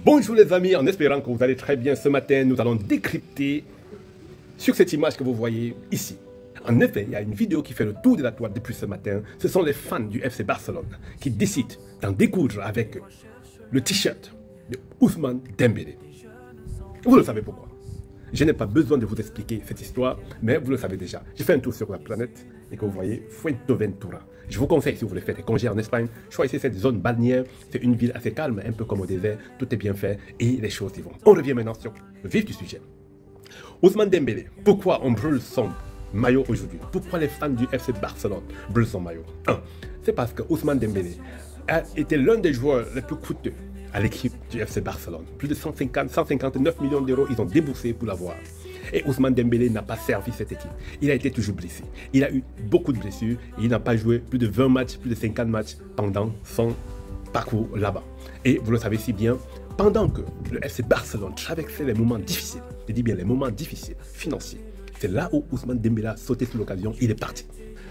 Bonjour les amis, en espérant que vous allez très bien ce matin, nous allons décrypter sur cette image que vous voyez ici. En effet, il y a une vidéo qui fait le tour de la toile depuis ce matin. Ce sont les fans du FC Barcelone qui décident d'en découdre avec le t-shirt de Ousmane Dembélé. Vous le savez pourquoi. Je n'ai pas besoin de vous expliquer cette histoire, mais vous le savez déjà. J'ai fait un tour sur la planète et que vous voyez, Fuerteventura. Je vous conseille, si vous voulez faire des congés en Espagne, choisissez cette zone balnéaire. C'est une ville assez calme, un peu comme au désert. Tout est bien fait et les choses y vont. On revient maintenant sur le vif du sujet. Ousmane Dembélé, pourquoi on brûle son maillot aujourd'hui? Pourquoi les fans du FC Barcelone brûlent son maillot? C'est parce que Ousmane Dembélé a été l'un des joueurs les plus coûteux à l'équipe du FC Barcelone. Plus de 159 millions d'euros, ils ont déboursé pour l'avoir. Et Ousmane Dembélé n'a pas servi cette équipe. Il a été toujours blessé. Il a eu beaucoup de blessures et il n'a pas joué plus de 20 matchs, plus de 50 matchs pendant son parcours là-bas. Et vous le savez si bien, pendant que le FC Barcelone traversait les moments difficiles, je dis bien les moments difficiles, financiers, c'est là où Ousmane Dembélé a sauté sur l'occasion, il est parti.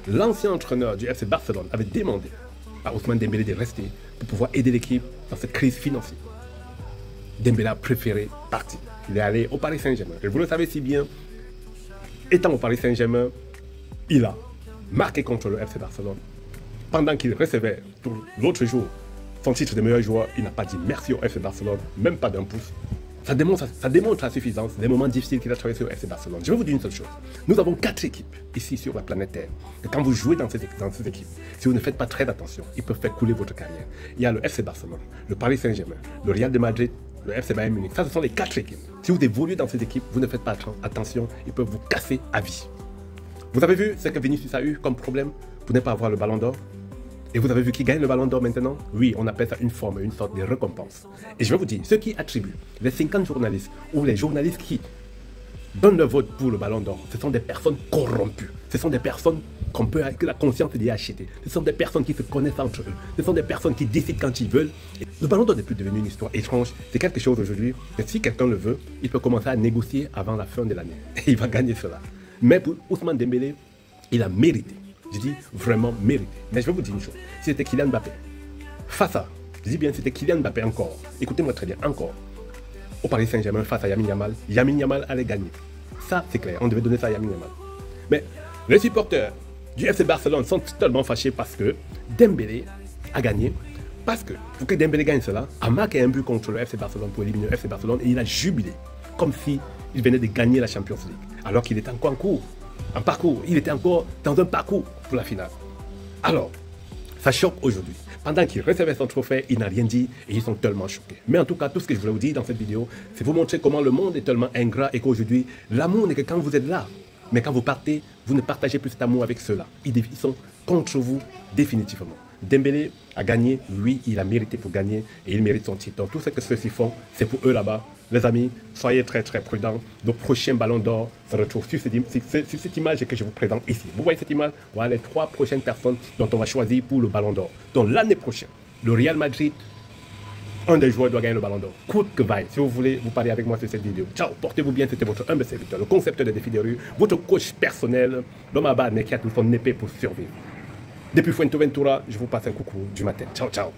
L'ancien entraîneur du FC Barcelone avait demandé à Ousmane Dembélé de rester pour pouvoir aider l'équipe dans cette crise financière. Dembélé a préféré partir. Il est allé au Paris Saint-Germain. Et vous le savez si bien, étant au Paris Saint-Germain, il a marqué contre le FC Barcelone. Pendant qu'il recevait pour l'autre jour son titre de meilleur joueur, il n'a pas dit merci au FC Barcelone, même pas d'un pouce. Ça démontre à suffisance les moments difficiles qu'il a traversés au FC Barcelone. Je vais vous dire une seule chose. Nous avons 4 équipes ici sur la planète Terre. Et quand vous jouez dans ces équipes, si vous ne faites pas très attention, ils peuvent faire couler votre carrière. Il y a le FC Barcelone, le Paris Saint-Germain, le Real de Madrid, le FC Bayern Munich. Ça, ce sont les 4 équipes. Si vous évoluez dans ces équipes, vous ne faites pas attention, ils peuvent vous casser à vie. Vous avez vu ce que Vinicius a eu comme problème pour ne pas avoir le ballon d'or? Et vous avez vu qui gagne le ballon d'or maintenant? Oui, on appelle ça une forme, une sorte de récompense. Et je vais vous dire, ceux qui attribuent les 50 journalistes ou les journalistes qui donnent le vote pour le ballon d'or, ce sont des personnes corrompues. Ce sont des personnes que la conscience dit acheter. Ce sont des personnes qui se connaissent entre eux. Ce sont des personnes qui décident quand ils veulent. Et le ballon d'or n'est plus devenu une histoire étrange. C'est quelque chose aujourd'hui que si quelqu'un le veut, il peut commencer à négocier avant la fin de l'année. Et il va gagner cela. Mais pour Ousmane Dembélé, il a mérité. Je dis vraiment mérité. Mais je vais vous dire une chose. Si c'était Kylian Mbappé, face à, je dis bien c'était Kylian Mbappé encore, écoutez-moi très bien, encore, au Paris Saint-Germain face à Lamine Yamal allait gagner. Ça, c'est clair, on devait donner ça à Lamine Yamal. Mais les supporters du FC Barcelone sont totalement fâchés parce que Dembélé a gagné. Parce que, pour que Dembélé gagne cela, a marqué un but contre le FC Barcelone pour éliminer le FC Barcelone et il a jubilé, comme s'il venait de gagner la Champions League, alors qu'il était encore en cours. Un parcours, il était encore dans un parcours pour la finale. Alors, ça choque aujourd'hui. Pendant qu'il recevait son trophée, il n'a rien dit et ils sont tellement choqués. Mais en tout cas, tout ce que je voulais vous dire dans cette vidéo, c'est vous montrer comment le monde est tellement ingrat et qu'aujourd'hui, l'amour n'est que quand vous êtes là. Mais quand vous partez, vous ne partagez plus cet amour avec ceux-là. Ils sont contre vous définitivement. Dembélé a gagné, lui, il a mérité pour gagner et il mérite son titre. Donc, tout ce que ceux-ci font, c'est pour eux là-bas. Les amis, soyez très très prudents. Le prochain ballon d'or se retrouve sur cette image que je vous présente ici. Vous voyez cette image? Voilà les 3 prochaines personnes dont on va choisir pour le ballon d'or. Donc l'année prochaine, le Real Madrid, un des joueurs doit gagner le ballon d'or. Coûte que vaille. Si vous voulez, vous parlez avec moi sur cette vidéo. Ciao, portez-vous bien, c'était votre humble serviteur, le concepteur de défis de rue, votre coach personnel, l'homme à bas qui a tout son épée pour survivre. Depuis Fuerteventura, je vous passe un coucou du matin. Ciao, ciao.